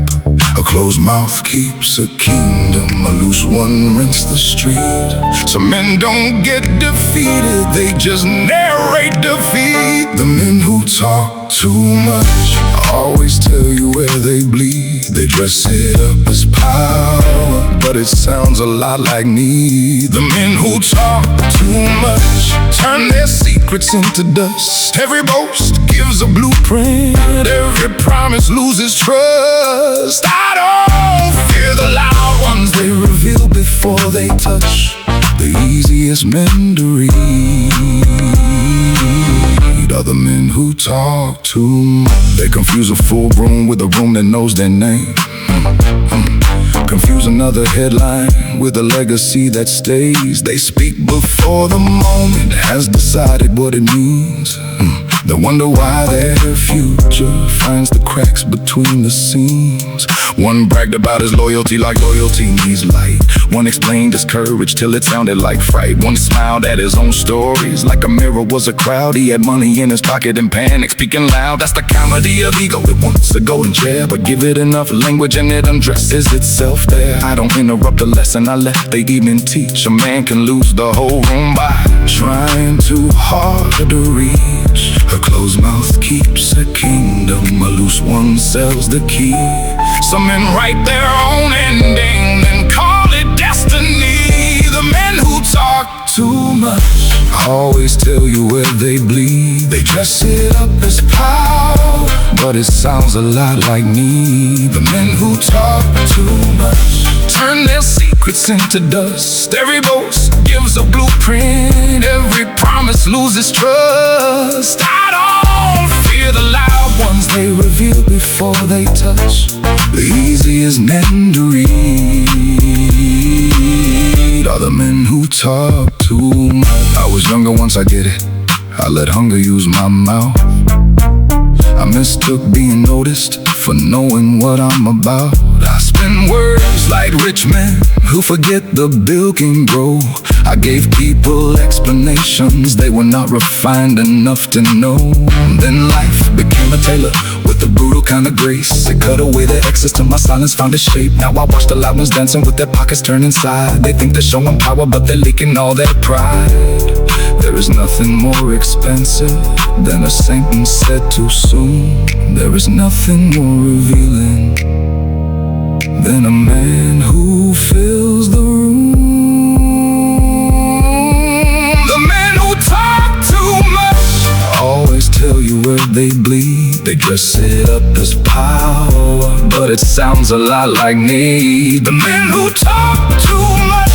A closed mouth keeps a kingdom, a loose one rents the street. Some men don't get defeated, they just narrate defeat. The men who talk too much always tell you where they bleed. They dress it up as power, but it sounds a lot like need. The men who talk too much turn their secrets into dust. Every boast gives a blueprint, every promise loses trust. I don't fear the loud ones, they reveal before they touch. The easiest men to read are the men who talk too much. They confuse a full room with a room that knows their name. Confuse another headline with a legacy that stays. They speak before the moment has decided what it means. They wonder why their future finds the cracks between the seams. One bragged about his loyalty like loyalty needs light. One explained his courage till it sounded like fright. One smiled at his own stories like a mirror was a crowd. He had money in his pocket and panic speaking loud. That's the comedy of ego. It wants a golden chair, but give it enough language and it undresses itself there. I don't interrupt the lesson, I let the evening teach. A man can lose the whole room by trying too hard to reach. A closed mouth keeps a kingdom, a loose one sells the key. Some men write their own ending, then call it destiny. The men who talk too much always tell you where they bleed. They dress it up as power, but it sounds a lot like me. The men who talk too much turn their secrets into dust. Every boast gives a blueprint, every promise loses trust. I don't fear the loud ones, they reveal before they touch. The easiest men to read are the men who talk too much. I was younger once I did it, I let hunger use my mouth. I mistook being noticed for knowing what I'm about. I spin words like rich men who forget the bill can grow. I gave people explanations, they were not refined enough to know. Then life became a tailor with a brutal kind of grace. It cut away the excess till my silence found its shape. Now I watch the loud ones dancing with their pockets turned inside. They think they're showing power, but they're leaking all their pride. There is nothing more expensive than a sentence said too soon. There is nothing more revealing than a man who fills the room. The men who talk too much always tell you where they bleed. They dress it up as power, but it sounds a lot like need. The men who talk too much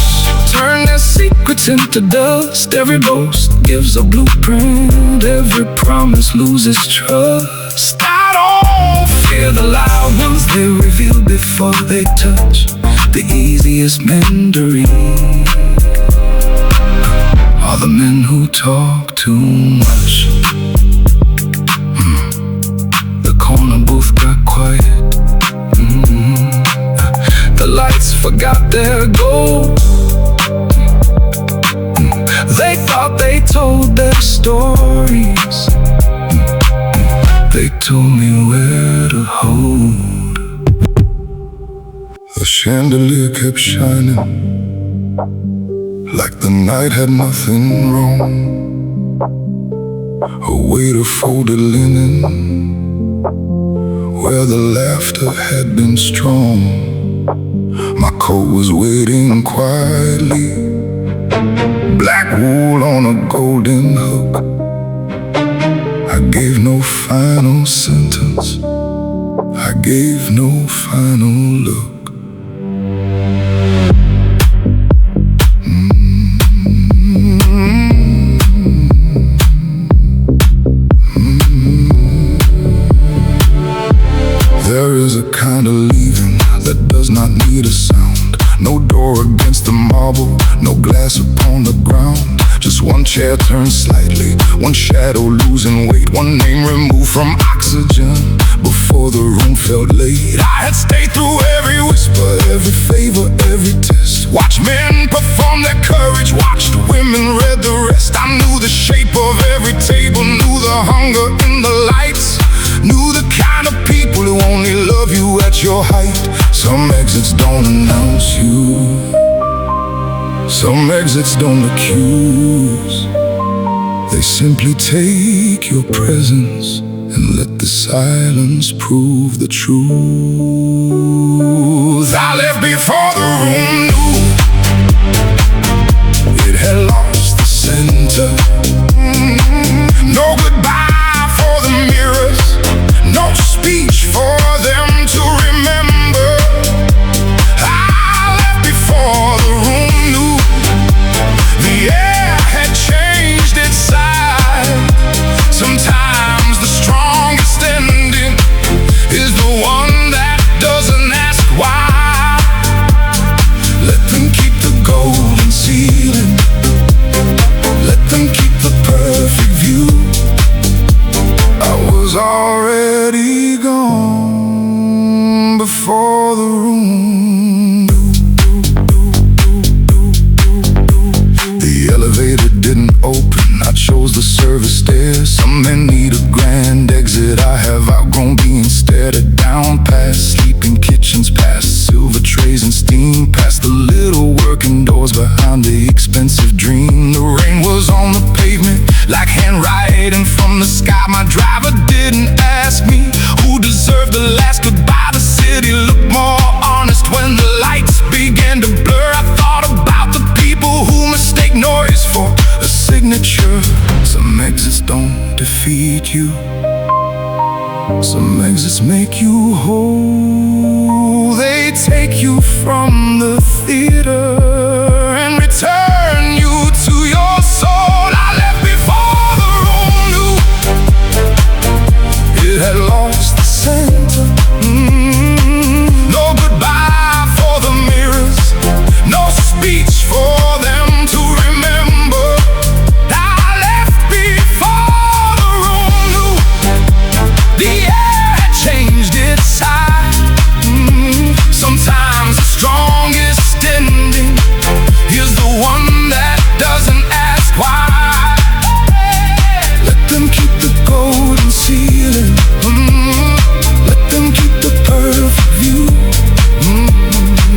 turn their secrets into dust. Every boast gives a blueprint, every promise loses trust. I don't fear the loud ones, they reveal before they touch. The easiest men to read are the men who talk too much. The corner booth got quiet. The lights forgot their goal. They thought they told their stories. They told me where to hold. The chandelier kept shining like the night had nothing wrong. A waiter folded linen where the laughter had been strong. My coat was waiting quietly, black wool on a golden hook. I gave no final sentence, I gave no final look. There is a kind of leaving that does not need a sound. No door against the marble, no glass upon the ground. Just one chair turned slightly, one shadow losing weight, one name removed from oxygen before the room felt late. I had stayed through every whisper, every favor, every test. Watched men perform their courage, watched women read the rest. I knew the shape of every table, knew the hunger in the lights, knew the kind of people who only love you at your height. Some exits don't announce you, some exits don't accuse. They simply take your presence and let the silence prove the truth. I left before the room knew it had lost the center. No goodbye for the mirrors, no speech for them to remember. I left before the room knew the air had changed its side. Sometimes the strongest ending is the one that doesn't ask why. Let them keep the golden ceiling, let them keep the perfect view. I was already gone before the room. The elevator didn't open, I chose the service stairs. Some men need a grand exit, I have outgrown being stared at. Down past sleeping kitchens, past silver trays and steam, past the little working doors behind the expensive dream. The rain was on the pavement like handwriting from the sky. My driver didn't ask me who deserved the last goodbye. The city looked more honest when the lights began to blur. I thought about the people who mistake noise for a signature. Some exits don't defeat you, Some exits make you whole. They take you from the theater and return you to your soul. I left before the room knew it had lost the center. No goodbye for the mirrors, no speech for them to remember. I left before the room knew the air had changed its side. Sometimes the strongest ending is the one that doesn't ask why. Let them keep the golden ceiling. Let them keep the perfect view.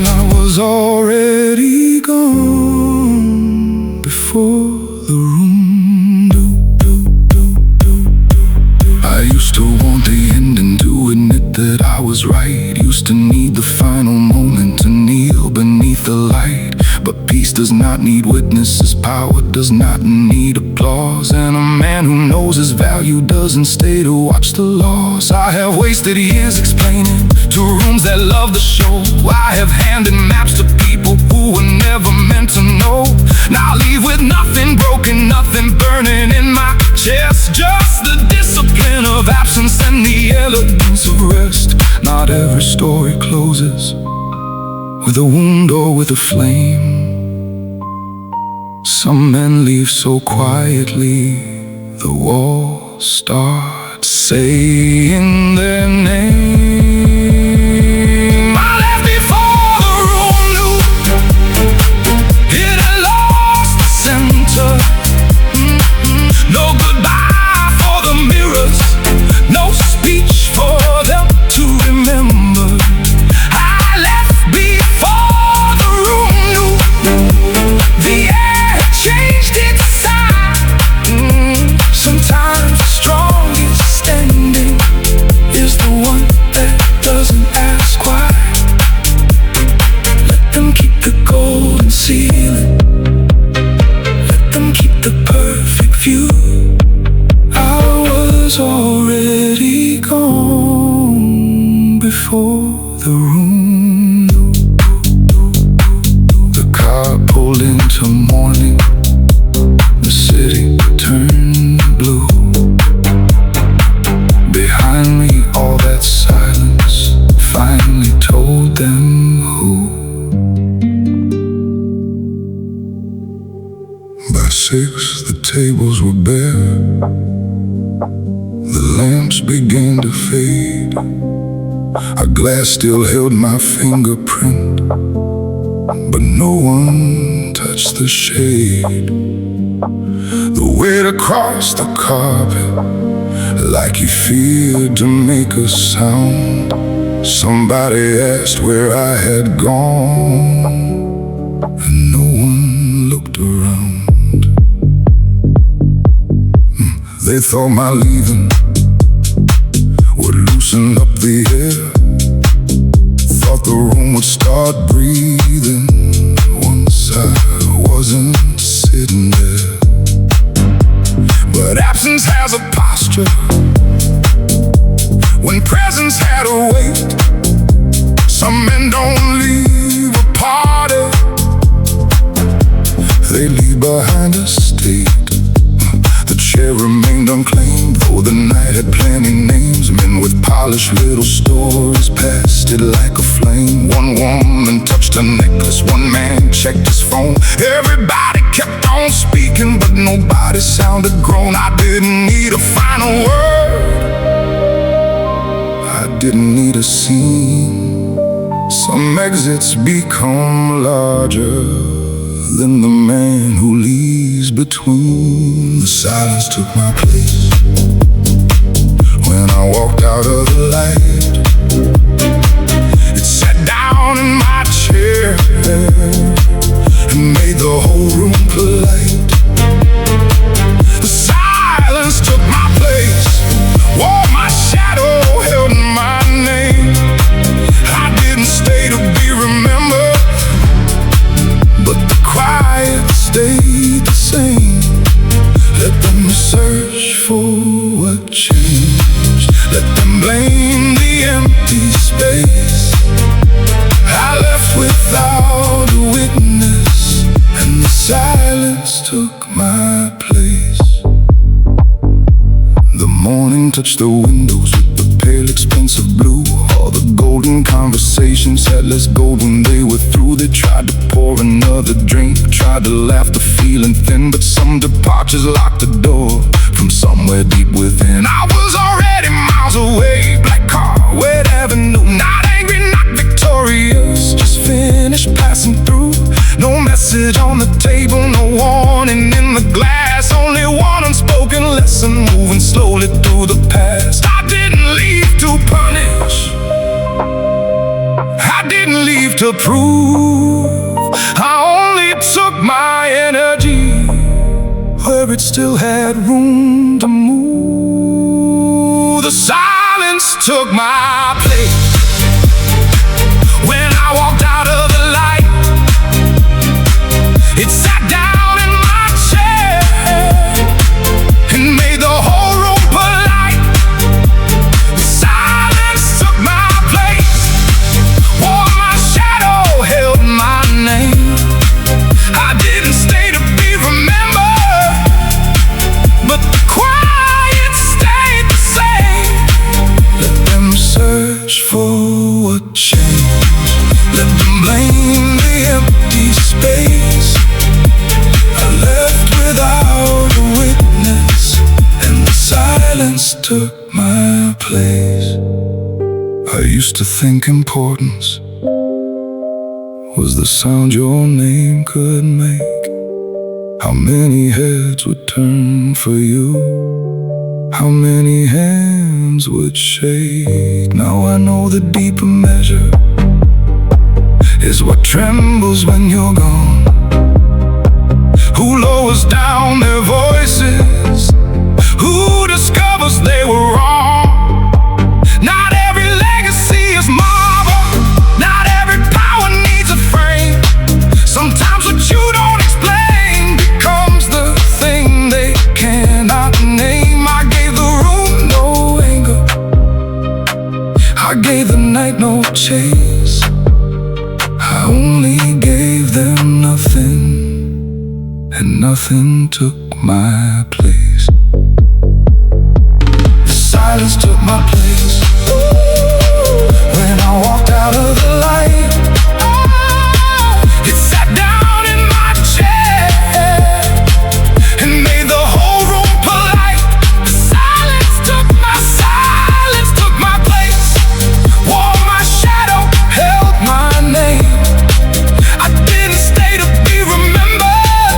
I was already gone before the room knew. I used to want the ending, to admit that I was right. Used to need the final moment to kneel beneath the light. But peace does not need witnesses, power does not need applause, and a man who knows his value doesn't stay to watch the loss. I have wasted years explaining to rooms that love the show. I have handed maps to people who were never meant to know. Now I leave with nothing broken, nothing burning in my chest. Just the discipline of absence and the elegance of rest. Not every story closes with a wound or with a flame. Some men leave so quietly, the walls start saying their name. I left before the room knew it had lost the center. No goodbye for the mirrors, no speech for them to remember. I left before the room knew the air had changed its side. Sometimes the strongest ending is the one that doesn't ask why. Let them keep the golden ceiling. Let them keep the perfect view. I was already gone before the room knew. The car pulled into morning. The city turned blue. Behind me, all that silence finally told them who. By 6, the tables were bare. The lamps began to fade. A glass still held my fingerprint, but no one touched the shade. The weight across the carpet, like he feared to make a sound. Somebody asked where I had gone, and no one looked around. They thought my leaving would loosen up the air. Thought the room would start breathing once I wasn't sitting there. But absence has a posture when presence had a weight. Some men don't leave a party, they leave behind a state. The chair remained unclaimed, though the night had plenty names. Men with polished little stories passed it like a flame. One woman touched her necklace, one man checked his phone. Everybody kept on speaking, but nobody sounded grown. I didn't need a final word, I didn't need a scene. Some exits become larger than the man who leaves between. The silence took my place when I walked out of the light. It sat down in my chair and made the whole room polite. The silence took my place, wore my shadow, held my name. I didn't stay to be remembered, but the quiet stayed the same. Let them search for what changed. Let them morning touched the windows with the pale expensive blue. All the golden conversations had less gold when they were through. They tried to pour another drink, tried to laugh the feeling thin, but some departures locked the door from somewhere deep within. I was already miles away, black car, wet avenue. Not angry, not victorious, just finished passing through. No message on the table, no warning in the glass. Only one unspoken lesson, moving slowly through the past. I didn't leave to punish, I didn't leave to prove. I only took my energy where it still had room to move. The silence took my place when I walked out of the light. It sat down in my chair and made the whole room polite. The silence took my place, wore my shadow, held my name. I didn't stay to be remembered, but the quiet stayed the same. Let them search for what changed. Let them blame the empty space I left without a witness, and the silence took my place. I used to think importance was the sound your name could make. How many heads would turn for you, how many hands would shake. Now I know the deeper measure is what trembles when you're gone. Who lowers down their voices? Who discovers they were wrong? Not every legacy is marble, not every power needs a frame. Sometimes what you don't explain becomes the thing they cannot name. I gave the room no anger, I gave the night no chase. I only gave them nothing, and nothing took my place. The silence took my place when I walked out of the light. It sat down in my chair and made the whole room polite. The silence took my place, wore my shadow, held my name. I didn't stay to be remembered,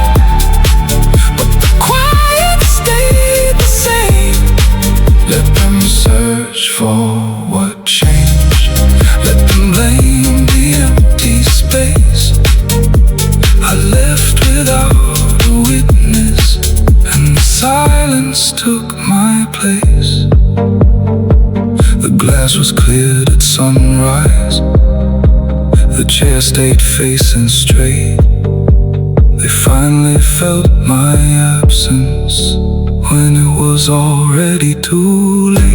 but the quiet stayed the same. Let them search for what changed. Let them blame the empty space I left without a witness, and the silence took my place. The glass was cleared at sunrise, the chair stayed facing straight. They finally felt my absence when it was already too late.